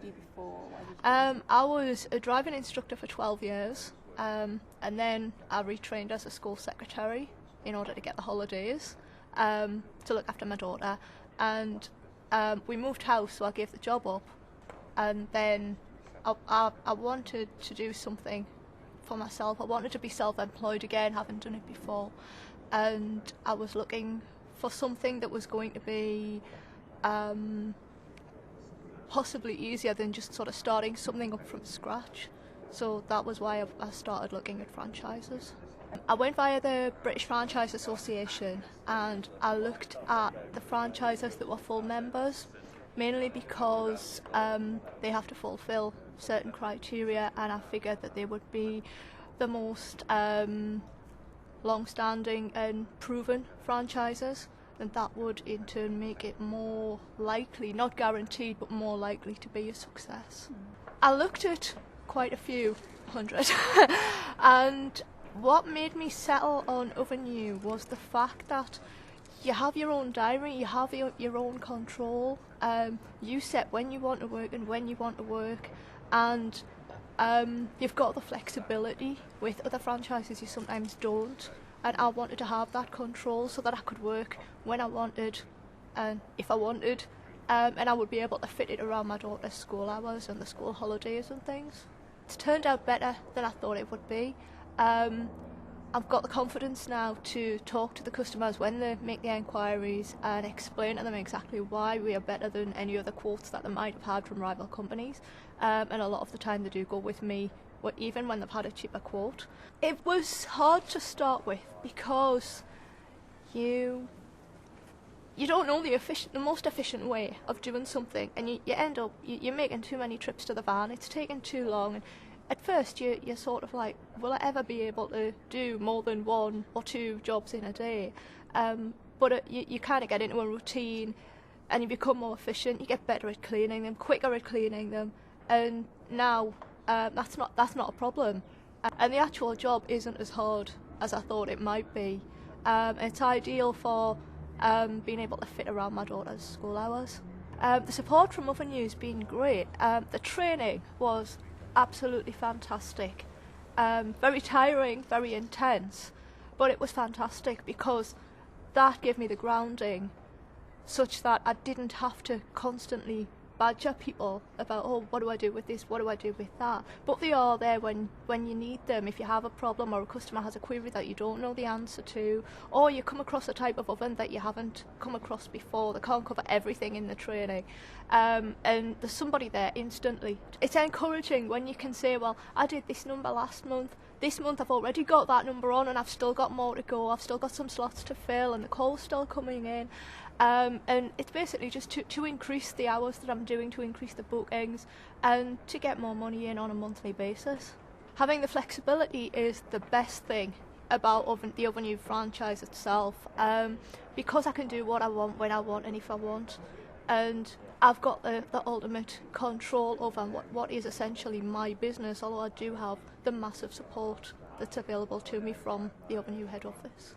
do before? Why did you I was a driving instructor for 12 years, and then I retrained as a school secretary in order to get the holidays to look after my daughter. And we moved house, so I gave the job up. And then I wanted to do something for myself. I wanted to be self-employed again, haven't done it before. And I was looking for something that was going to be possibly easier than just sort of starting something up from scratch. So that was why I started looking at franchises. I went via the British Franchise Association and I looked at the franchises that were full members, mainly because they have to fulfil certain criteria, and I figured that they would be the most long-standing and proven franchises, and that would in turn make it more likely, not guaranteed, but more likely to be a success. I looked at quite a few hundred and what made me settle on Ovenu was the fact that you have your own diary, you have your own control, you set when you want to work and when you want to work, and you've got the flexibility. With other franchises you sometimes don't, and I wanted to have that control so that I could work when I wanted and if I wanted, and I would be able to fit it around my daughter's school hours and the school holidays and things. It's turned out better than I thought it would be. I've got the confidence now to talk to the customers when they make the enquiries and explain to them exactly why we are better than any other quotes that they might have had from rival companies, and a lot of the time they do go with me even when they've had a cheaper quote. It was hard to start with because you don't know the most efficient way of doing something, and you end up you're making too many trips to the van. It's taking too long, and at first you're sort of like, will I ever be able to do more than 1 or 2 jobs in a day? But you kind of get into a routine and you become more efficient. You get better at cleaning them, quicker at cleaning them, and now that's not a problem. And the actual job isn't as hard as I thought it might be. It's ideal for being able to fit around my daughter's school hours. The support from Ovenu has been great. The training was absolutely fantastic. Very tiring, very intense, but it was fantastic because that gave me the grounding such that I didn't have to constantly badger people about, oh, what do I do with this, what do I do with that? But they are there when you need them. If you have a problem or a customer has a query that you don't know the answer to, or you come across a type of oven that you haven't come across before, they can't cover everything in the training, and there's somebody there instantly. It's encouraging when you can say, well, I did this number last month, this month I've already got that number on and I've still got more to go, I've still got some slots to fill and the call's still coming in. And it's basically just to increase the hours that I'm doing, to increase the bookings and to get more money in on a monthly basis. Having the flexibility is the best thing about the Ovenu franchise itself, because I can do what I want, when I want and if I want, and I've got the ultimate control over what is essentially my business, although I do have the massive support that's available to me from the Ovenu head office.